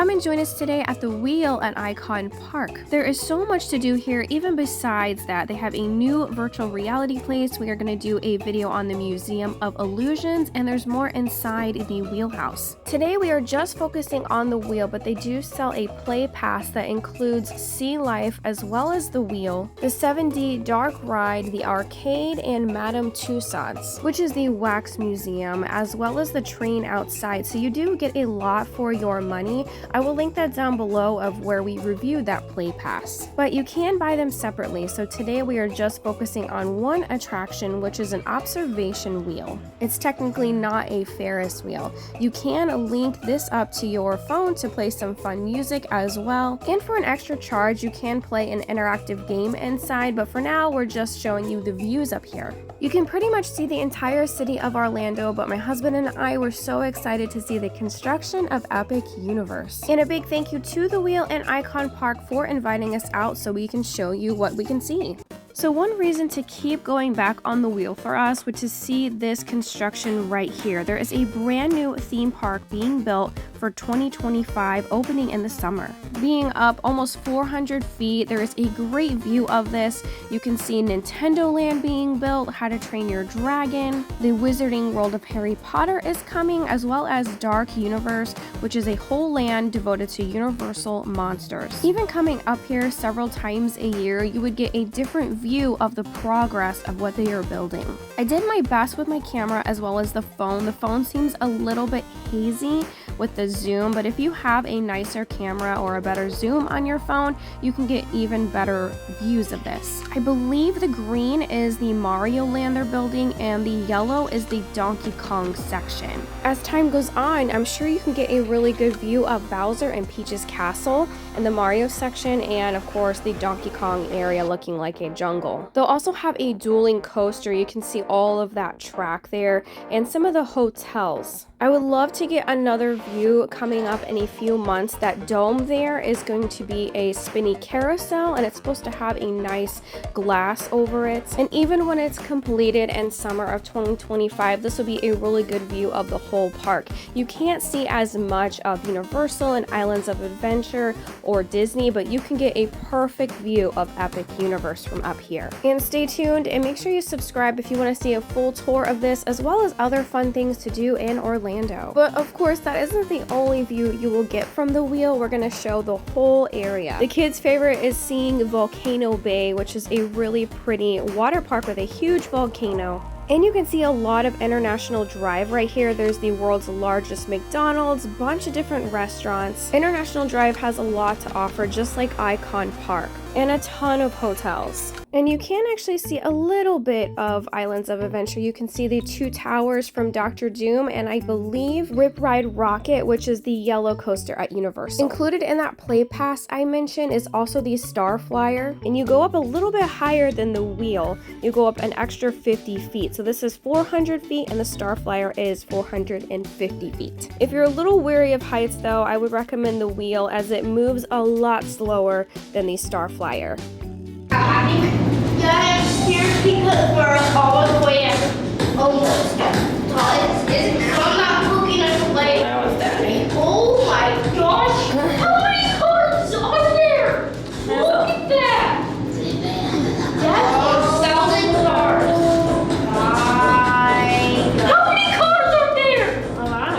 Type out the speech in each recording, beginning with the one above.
come and join us today at the wheel at Icon Park. There is so much to do here. Even besides that, they have a new virtual reality place. We are going to do a video on the Museum of Illusions, and there's more inside the wheelhouse. Today we are just focusing on the wheel, but they do sell a play pass that includes Sea Life as well as the wheel, the 7D Dark Ride, the arcade, and Madame Tussauds, which is the wax museum, as well as the train outside. So you do get a lot for your money. I will link that down below of where we reviewed that play pass. But you can buy them separately, so today we are just focusing on one attraction, which is an observation wheel. It's technically not a Ferris wheel. You can link this up to your phone to play some fun music as well. And for an extra charge, you can play an interactive game inside, but for now, we're just showing you the views up here. You can pretty much see the entire city of Orlando, but my husband and I were so excited to see the construction of Epic Universe. And a big thank you to the wheel and Icon Park for inviting us out so we can show you what we can see. So one reason to keep going back on the wheel for us was to see this construction right here. There is a brand new theme park being built for 2025, opening in the summer. Being up almost 400 feet, there is a great view of this. You can see Nintendo Land being built, How to Train Your Dragon, the Wizarding World of Harry Potter is coming, as well as Dark Universe, which is a whole land devoted to Universal monsters. Even coming up here several times a year, you would get a different view of the progress of what they are building. I did my best with my camera as well as the phone. The phone seems a little bit hazy with the zoom, but if you have a nicer camera or a better zoom on your phone, you can get even better views of this. I believe the green is the Mario Land they're building and the yellow is the Donkey Kong section. As time goes on, I'm sure you can get a really good view of Bowser and Peach's castle and the Mario section, and of course the Donkey Kong area looking like a jungle. They'll also have a dueling coaster. You can see all of that track there and some of the hotels. I would love to get another view coming up in a few months. That dome there is going to be a spinny carousel, and it's supposed to have a nice glass over it. And even when it's completed in summer of 2025, this will be a really good view of the whole park. You can't see as much of Universal and Islands of Adventure or Disney, but you can get a perfect view of Epic Universe from up here. And stay tuned and make sure you subscribe if you want to see a full tour of this, as well as other fun things to do in Orlando. But of course, that isn't the only view you will get from the wheel. We're going to show the whole area. The kids' favorite is seeing Volcano Bay, which is a really pretty water park with a huge volcano. And you can see a lot of International Drive right here. There's the world's largest McDonald's, bunch of different restaurants. International Drive has a lot to offer, just like Icon Park, and a ton of hotels. And you can actually see a little bit of Islands of Adventure. You can see the two towers from Dr. Doom, and I believe Rip Ride Rocket, which is the yellow coaster at Universal. Included in that play pass I mentioned is also the Star Flyer, and you go up a little bit higher than the wheel. You go up an extra 50 feet. So this is 400 feet, and the Star Flyer is 450 feet. If you're a little weary of heights though, I would recommend the wheel as it moves a lot slower than the Star Flyer. Yes, here's because we're all the way at almost I'm not looking at the lake. That was Daddy. Oh my gosh! How many cars are there? Look at that! That's 1,000 cars. How many cars are there? A lot.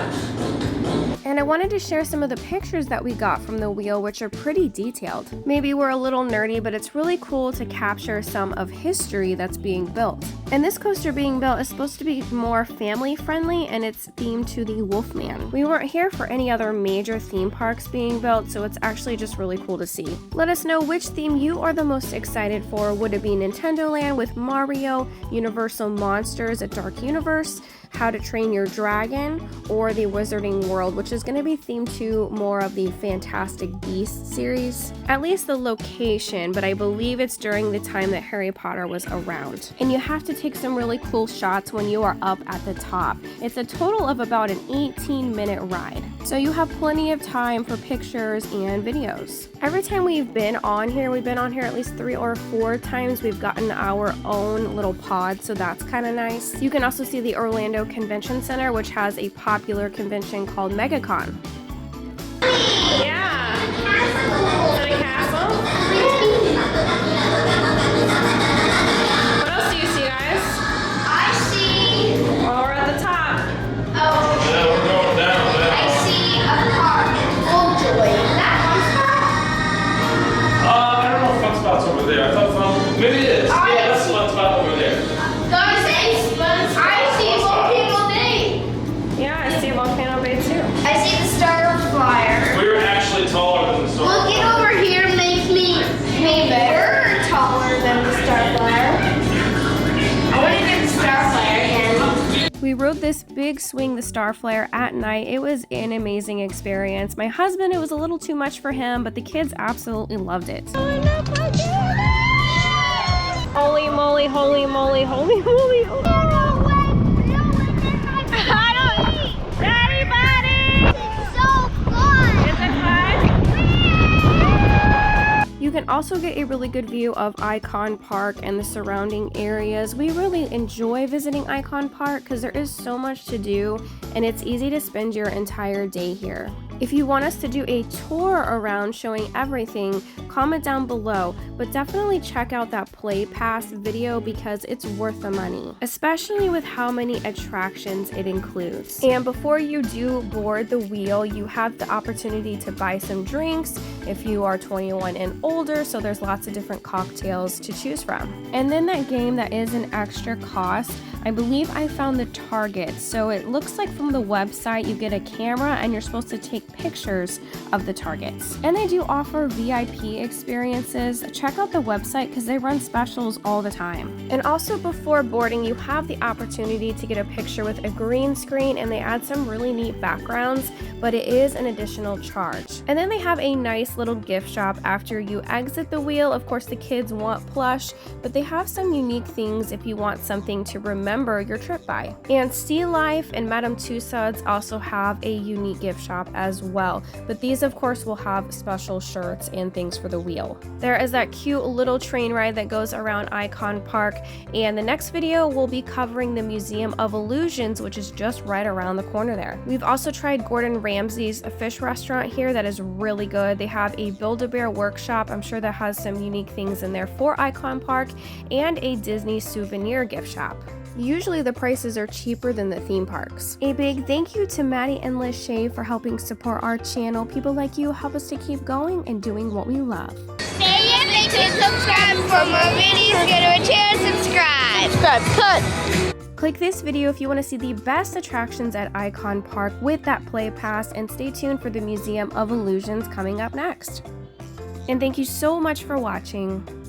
And I wanted to share some of the pictures that we got from the wheel, which are pretty detailed. Maybe we're a little nerdy, but it's really cool to capture some of history that's being built. And this coaster being built is supposed to be more family friendly, and it's themed to the Wolfman. We weren't here for any other major theme parks being built, so it's actually just really cool to see. Let us know which theme you are the most excited for. Would it be Nintendo Land with Mario, Universal Monsters at Dark Universe, How to Train Your Dragon, or the Wizarding World, which is going to be themed to more of the Fantastic Beasts series. At least the location, but I believe it's during the time that Harry Potter was around. And you have to take some really cool shots when you are up at the top. It's a total of about an 18-minute ride, so you have plenty of time for pictures and videos. Every time we've been on here at least 3 or 4 times. We've gotten our own little pod, so that's kind of nice. You can also see the Orlando Convention Center, which has a popular convention called MegaCon. Yeah. rode this big swing, the Star Flare, at night. It was an amazing experience. My husband, it was a little too much for him, but the kids absolutely loved it. Holy moly, holy moly, holy moly. You can also get a really good view of Icon Park and the surrounding areas. We really enjoy visiting Icon Park because there is so much to do and it's easy to spend your entire day here. If you want us to do a tour around showing everything, comment down below, but definitely check out that Play Pass video because it's worth the money, especially with how many attractions it includes. And before you do board the wheel, you have the opportunity to buy some drinks if you are 21 and older, so there's lots of different cocktails to choose from. And then that game that is an extra cost, I believe I found the targets. So it looks like from the website you get a camera and you're supposed to take pictures of the targets. And they do offer VIP experiences. Check out the website because they run specials all the time. And also before boarding, you have the opportunity to get a picture with a green screen and they add some really neat backgrounds, but it is an additional charge. And then they have a nice little gift shop after you exit the wheel. Of course, the kids want plush, but they have some unique things if you want something to remember your trip by. And Sea Life and Madame Tussauds also have a unique gift shop as well, but these of course will have special shirts and things for the wheel. There is that cute little train ride that goes around Icon Park, and the next video will be covering the Museum of Illusions, which is just right around the corner there. We've also tried Gordon Ramsay's fish restaurant here that is really good. They have a Build-A-Bear workshop, I'm sure that has some unique things in there for Icon Park, and a Disney souvenir gift shop. Usually the prices are cheaper than the theme parks. A big thank you to Maddie and Lachey for helping support our channel. People like you help us to keep going and doing what we love. Stay in and subscribe for more videos. Go to a chair, subscribe. Subscribe, cut. Click this video if you want to see the best attractions at Icon Park with that Play Pass, and stay tuned for the Museum of Illusions coming up next. And thank you so much for watching.